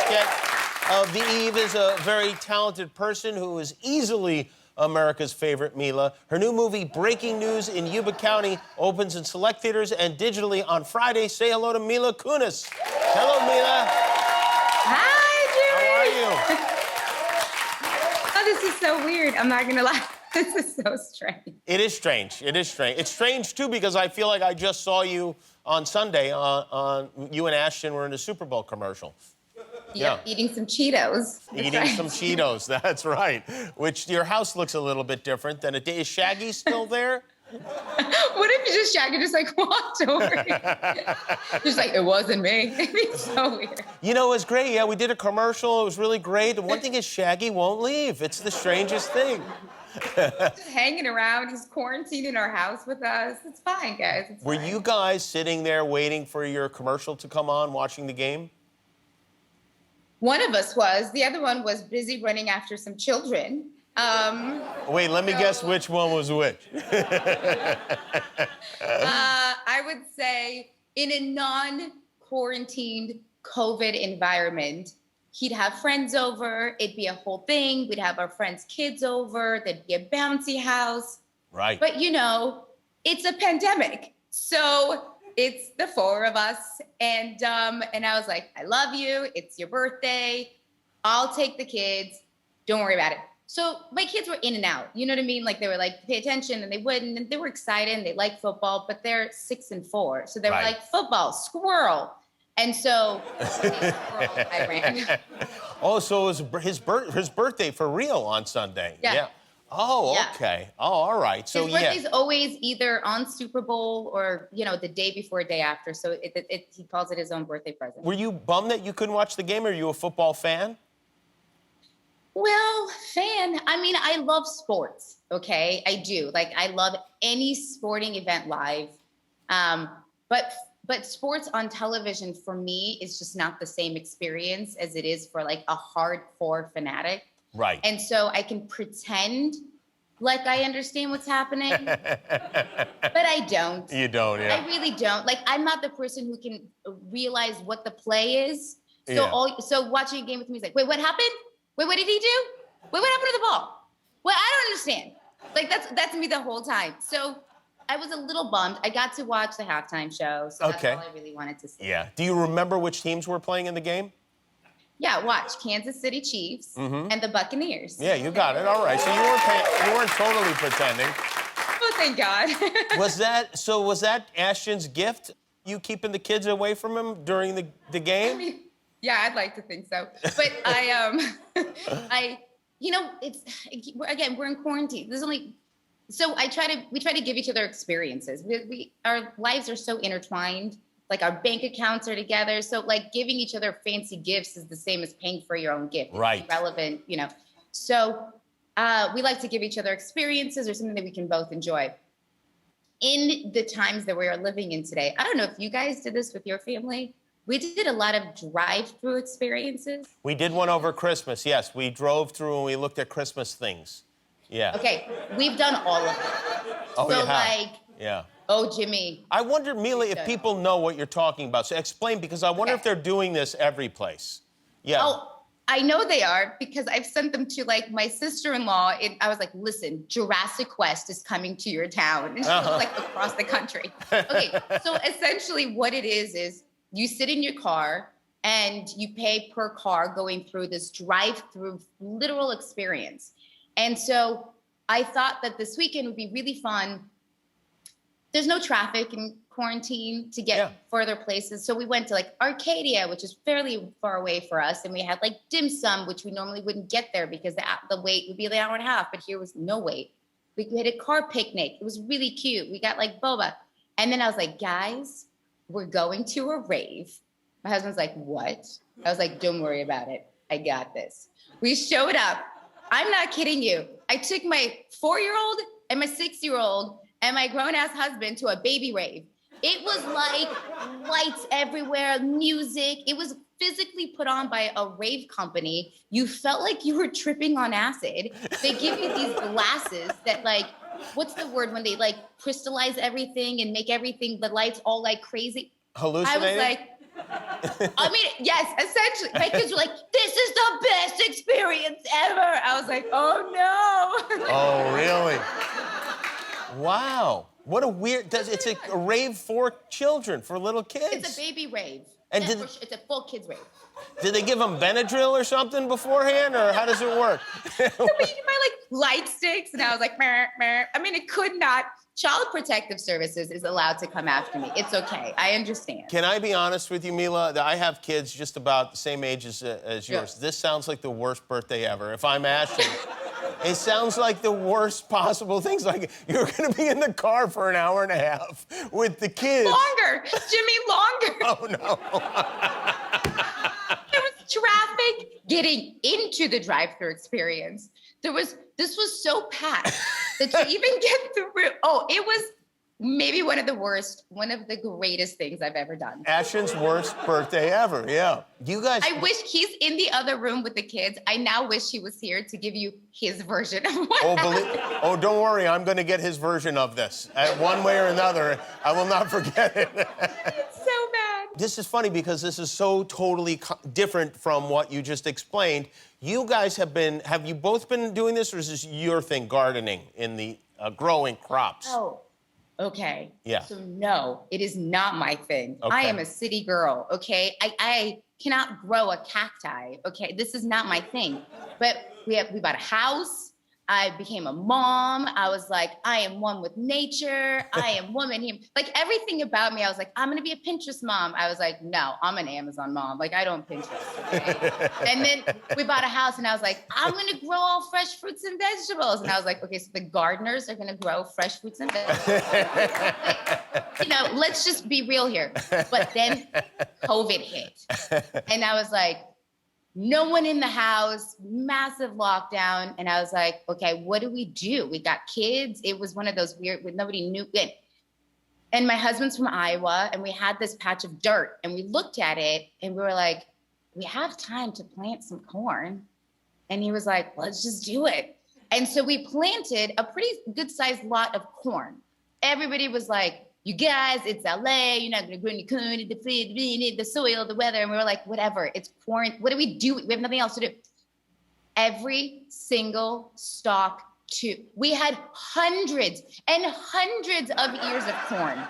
get of the Eve is a very talented person who is easily America's favorite, Mila. Her new movie, Breaking News in Yuba County, opens in select theaters and digitally on Friday. Say hello to Mila Kunis. Hello, Mila. Hi, Jimmy. How are you? Oh, this is so weird. I'm not gonna lie. This is so strange. It is strange. It is strange. It's strange, too, because I feel like I just saw you on Sunday you and Ashton were in a Super Bowl commercial. Yeah, eating some Cheetos. Eating some Cheetos, that's right. Which your house looks a little bit different than it did. Is Shaggy still there? What if Shaggy just like walked over? Just like, it wasn't me. It'd be so weird. You know, it was great. Yeah, we did a commercial. It was really great. And one thing is Shaggy won't leave. It's the strangest thing. Just hanging around. He's quarantined in our house with us. It's fine, guys. It's Were fine. you guys sitting there waiting for your commercial to come on, watching the game? One of us was. The other one was busy running after some children. Wait, let me guess which one was which. I would say in a non-quarantined COVID environment, he'd have friends over. It'd be a whole thing. We'd have our friends' kids over. There'd be a bouncy house. Right. But, you know, it's a pandemic. So it's the four of us. And I was like, I love you. It's your birthday. I'll take the kids. Don't worry about it. So my kids were in and out. You know what I mean? Like, they were like, pay attention, and they wouldn't. And they were excited, and they like football, but they're 6 and 4. So they were like, football, squirrel. And so I ran. Oh, so it was his birthday for real on Sunday. Yeah. Oh, Yeah. okay. Oh, all right. So his birthday's always either on Super Bowl or, you know, the day before, day after. So he calls it his own birthday present. Were you bummed that you couldn't watch the game? Or are you a football fan? Well, I mean, I love sports, okay? I do. Like, I love any sporting event live. But sports on television for me is just not the same experience as it is for like a hardcore fanatic. Right. And so I can pretend like I understand what's happening, but I don't. You don't, yeah. I really don't. Like, I'm not the person who can realize what the play is. So so watching a game with me is like, wait, what happened? Wait, what did he do? Wait, what happened to the ball? Well, I don't understand. Like, that's me the whole time. So I was a little bummed. I got to watch the halftime show, so that's all I really wanted to see. Yeah. Do you remember which teams were playing in the game? Yeah, watch Kansas City Chiefs and the Buccaneers. Yeah, you got it. All right. So you weren't totally pretending. Oh, thank God. Was that Ashton's gift? You keeping the kids away from him during the game? I mean, yeah, I'd like to think so. But you know, again, we're in quarantine. So we try to give each other experiences. Our lives are so intertwined. Like, our bank accounts are together. So like, giving each other fancy gifts is the same as paying for your own gift. Right. It's irrelevant, you know. So we like to give each other experiences or something that we can both enjoy. In the times that we are living in today, I don't know if you guys did this with your family. We did a lot of drive-through experiences. We did one over Christmas, yes. We drove through and we looked at Christmas things. Yeah. Okay, we've done all of it. Oh, so you have? Like, yeah. Oh, Jimmy. I wonder, Mila, if people know what you're talking about. So explain, because I wonder if they're doing this every place. Yeah. Oh, I know they are, because I've sent them to, like, my sister-in-law. I was like, listen, Jurassic Quest is coming to your town. And she was, like, across the country. Okay, so essentially what it is you sit in your car and you pay per car going through this drive-through literal experience. And so I thought that this weekend would be really fun. There's no traffic in quarantine to get further places. So we went to like Arcadia, which is fairly far away for us. And we had like dim sum, which we normally wouldn't get there because the wait would be an hour and a half, but here was no wait. We had a car picnic. It was really cute. We got like boba. And then I was like, guys, we're going to a rave. My husband's like, what? I was like, don't worry about it. I got this. We showed up. I'm not kidding you. I took my 4-year-old and my 6-year-old and my grown-ass husband to a baby rave. It was like lights everywhere, music. It was physically put on by a rave company. You felt like you were tripping on acid. They give you these glasses that, like, what's the word when they like crystallize everything and make everything, the lights all like crazy? Hallucinating? I was like, I mean, yes, essentially. My kids were like, this is the best experience ever. I was like, oh no. Oh, really? Wow. What a weird, it's a rave for children, for little kids. It's a baby rave. And It's a full kids rave. Did they give them Benadryl or something beforehand, or how does it work? So we buy like light sticks, and I was like, meh, meh. I mean, it could not. Child Protective Services is allowed to come after me. It's okay. I understand. Can I be honest with you, Mila? I have kids just about the same age as yours. Yeah. This sounds like the worst birthday ever. If I'm Ashton, it sounds like the worst possible things. Like you're going to be in the car for an hour and a half with the kids. Longer, Jimmy, longer. Oh, no. There was traffic getting into the drive-thru experience. This was so packed that to even get through, it was maybe one of the greatest things I've ever done. Ashton's worst birthday ever, yeah. You guys... I wish he's in the other room with the kids. I now wish he was here to give you his version of what don't worry, I'm going to get his version of this. One way or another, I will not forget it. It's so bad. This is funny because this is so totally different from what you just explained. You guys have you both been doing this, or is this your thing, gardening in the growing crops? Oh, okay. Yeah. So no, it is not my thing. Okay. I am a city girl, okay? I cannot grow a cacti, okay? This is not my thing. But we bought a house. I became a mom. I was like, I am one with nature. I am woman. Like everything about me, I was like, I'm gonna be a Pinterest mom. I was like, no, I'm an Amazon mom. Like I don't Pinterest. Okay? And then we bought a house and I was like, I'm gonna grow all fresh fruits and vegetables. And I was like, okay, so the gardeners are gonna grow fresh fruits and vegetables. Like, let's just be real here. But then COVID hit. And I was like, no one in the house, massive lockdown. And I was like, okay, what do? We got kids. It was one of those weird, nobody knew it. And my husband's from Iowa, and we had this patch of dirt, and we looked at it, and we were like, we have time to plant some corn. And he was like, let's just do it. And so we planted a pretty good sized lot of corn. Everybody was like, you guys, it's LA, you're not gonna grow any corn, the food, the soil, the weather. And we were like, whatever, it's corn. What do? We have nothing else to do. Every single stalk, we had hundreds and hundreds of ears of corn.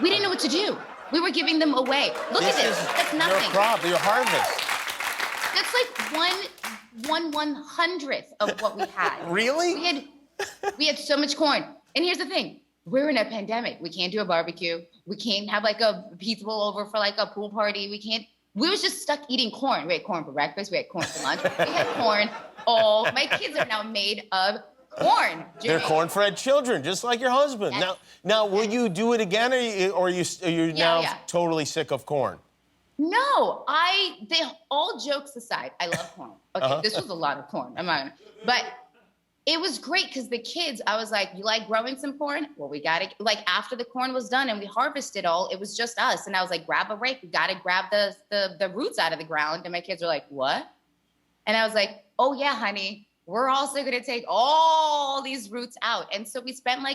We didn't know what to do. We were giving them away. Look at this, that's nothing. Your crop, your harvest. That's like 1/100th of what we had. Really? We had so much corn. And here's the thing. We're in a pandemic. We can't do a barbecue. We can't have like a people over for like a pool party. We was just stuck eating corn. We had corn for breakfast. We had corn for lunch. We had corn. My kids are now made of corn. They're corn-fed children, just like your husband. Yes. Now, will you do it again, or are you now totally sick of corn? No, all jokes aside, I love corn. Okay, This was a lot of corn. But it was great because the kids, I was like, you like growing some corn? Well, we got to, like after the corn was done and we harvested all, it was just us. And I was like, grab a rake. We got to grab the roots out of the ground. And my kids were like, what? And I was like, oh yeah, honey, we're also going to take all these roots out. And so we spent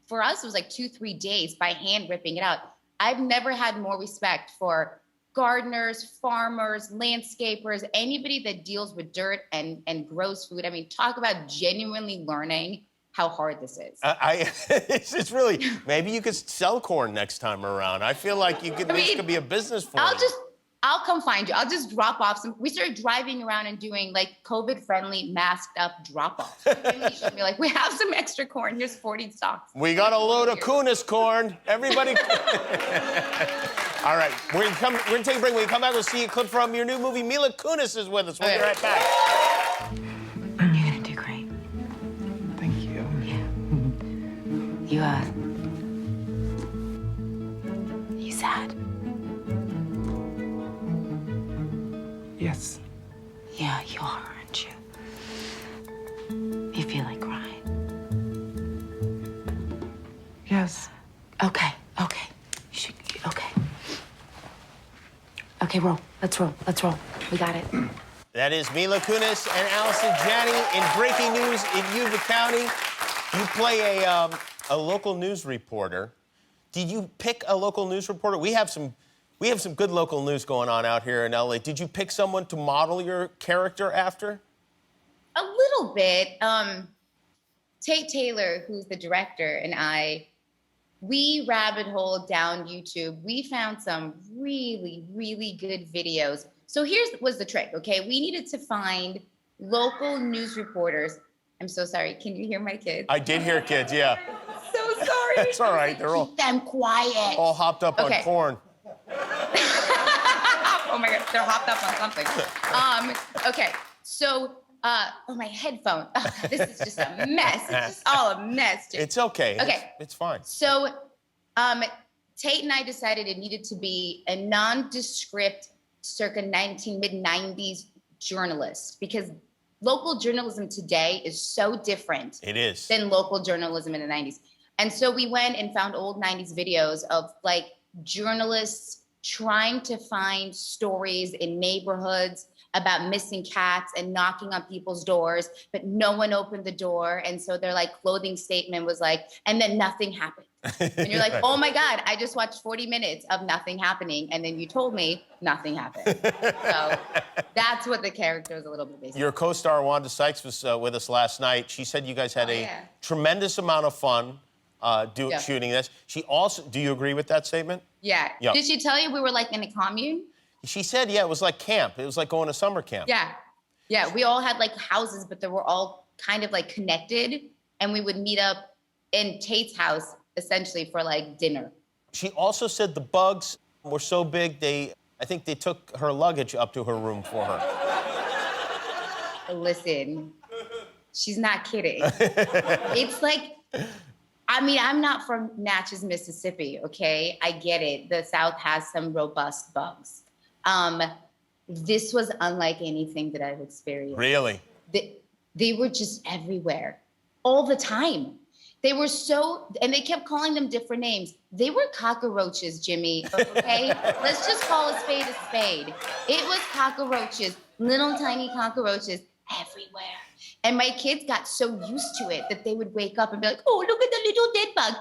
for us, it was like 2-3 days by hand ripping it out. I've never had more respect for gardeners, farmers, landscapers, anybody that deals with dirt and grows food. I mean, talk about genuinely learning how hard this is. It's really, maybe you could sell corn next time around. I feel like this could be a business for you. I'll come find you. I'll just drop off some. We started driving around and doing like COVID-friendly, masked up drop-offs. He showed me like, we have some extra corn. Here's 40 stalks. We got a load of Kunis corn. Everybody. All right, we're gonna take a break. When we come back, we'll see a clip from your new movie. Mila Kunis is with us. We'll be right back. You're gonna do great. Thank you. Yeah. You sad? Yes. Yeah, you are, aren't you? You feel like crying? Yes. Okay. Okay, roll. Let's roll. We got it. That is Mila Kunis and Allison Janney in breaking news in Yuba County. You play a local news reporter. Did you pick a local news reporter? We have some We have some good local news going on out here in LA. Did you pick someone to model your character after? A little bit. Tate Taylor, who's the director, and we rabbit holed down YouTube. We found some really, really good videos. So was the trick, okay? We needed to find local news reporters. I'm so sorry. Can you hear my kids? I did hear kids, yeah. So sorry. It's all right. They're all Keep them quiet. all hopped up on porn. Oh my God, they're hopped up on something. Okay, so, oh, my headphone. Oh, God, this is just a mess. It's just all a mess. It's okay. Okay. It's fine. So, Tate and I decided it needed to be a nondescript, circa mid-90s journalist, because local journalism today is so different. It is. Than local journalism in the 90s. And so we went and found old 90s videos of like journalists trying to find stories in neighborhoods about missing cats and knocking on people's doors, but no one opened the door. And so their like clothing statement was like, and then nothing happened. And you're like, oh my God, I just watched 40 minutes of nothing happening. And then you told me nothing happened. So that's what the character is a little bit based on. Your co-star Wanda Sykes was with us last night. She said you guys had a tremendous amount of fun shooting this. She also, do you agree with that statement? Yeah. Yeah. Did she tell you we were like in a commune? She said, yeah, it was like camp. It was like going to summer camp. Yeah. Yeah. We all had like houses, but they were all kind of like connected. And we would meet up in Tate's house essentially for like dinner. She also said the bugs were so big, I think they took her luggage up to her room for her. Listen, she's not kidding. It's like, I mean, I'm not from Natchez, Mississippi, okay? I get it. The South has some robust bugs. This was unlike anything that I've experienced. Really? They were just everywhere, all the time. They were and they kept calling them different names. They were cockroaches, Jimmy, okay? Let's just call a spade a spade. It was cockroaches, little tiny cockroaches everywhere. And my kids got so used to it that they would wake up and be like, oh, look at the little dead bug.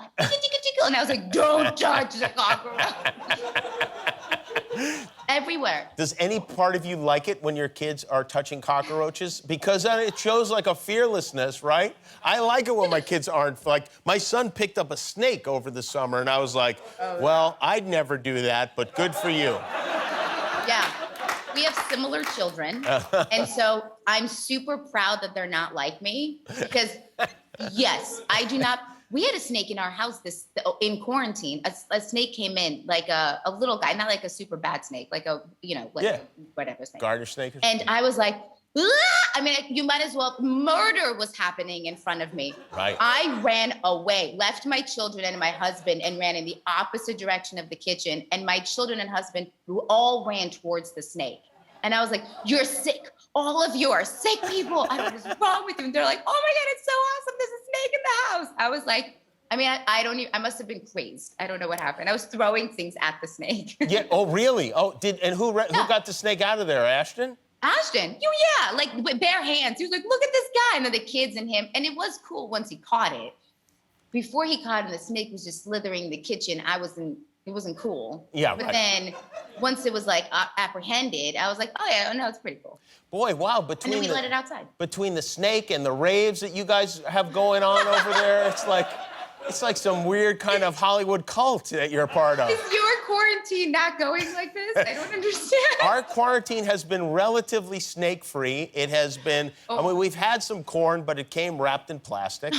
And I was like, don't touch the cockroach. Everywhere. Does any part of you like it when your kids are touching cockroaches? Because then it shows like a fearlessness, right? I like it when my kids aren't. Like, my son picked up a snake over the summer, and I was like, well, I'd never do that, but good for you. Yeah. We have similar children, and so I'm super proud that they're not like me, because yes, I do not. We had a snake in our house in quarantine. A snake came in, like a little guy, not like a super bad snake, like a, whatever snake. Garter snake or something. And I was like, ah! I mean, you might as well, murder was happening in front of me. Right. I ran away, left my children and my husband, and ran in the opposite direction of the kitchen. And my children and husband all ran towards the snake. And I was like, you're sick. All of you are sick people. I don't know what's wrong with you. And they're like, oh my God, it's so awesome. There's a snake in the house. I was like, I mean, I must have been crazed. I don't know what happened. I was throwing things at the snake. Yeah, oh, really? Oh, who got the snake out of there, Ashton? Ashton, yeah, like with bare hands. He was like, look at this guy. And then the kids and him. And it was cool once he caught it. Before he caught it, the snake was just slithering the kitchen. It wasn't cool. Yeah, but then once it was like apprehended, I was like, oh yeah, no, it's pretty cool. Boy, wow, and then we let it outside. Between the snake and the raves that you guys have going on over there, it's like some weird kind of Hollywood cult that you're a part of. Is your quarantine not going like this? I don't understand. Our quarantine has been relatively snake-free. It has been, I mean, we've had some corn, but it came wrapped in plastic.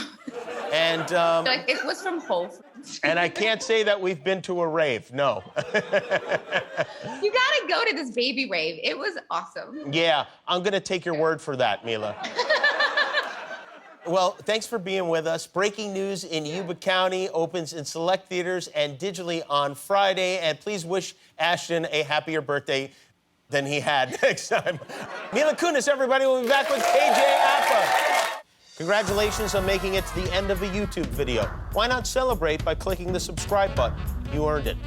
And like it was from Whole Foods. And I can't say that we've been to a rave, no. You gotta go to this baby rave. It was awesome. Yeah, I'm gonna take your word for that, Mila. Well, thanks for being with us. Breaking news in Yuba County opens in select theaters and digitally on Friday. And please wish Ashton a happier birthday than he had next time. Mila Kunis, everybody. We'll be back with KJ Appa. Congratulations on making it to the end of a YouTube video. Why not celebrate by clicking the subscribe button? You earned it.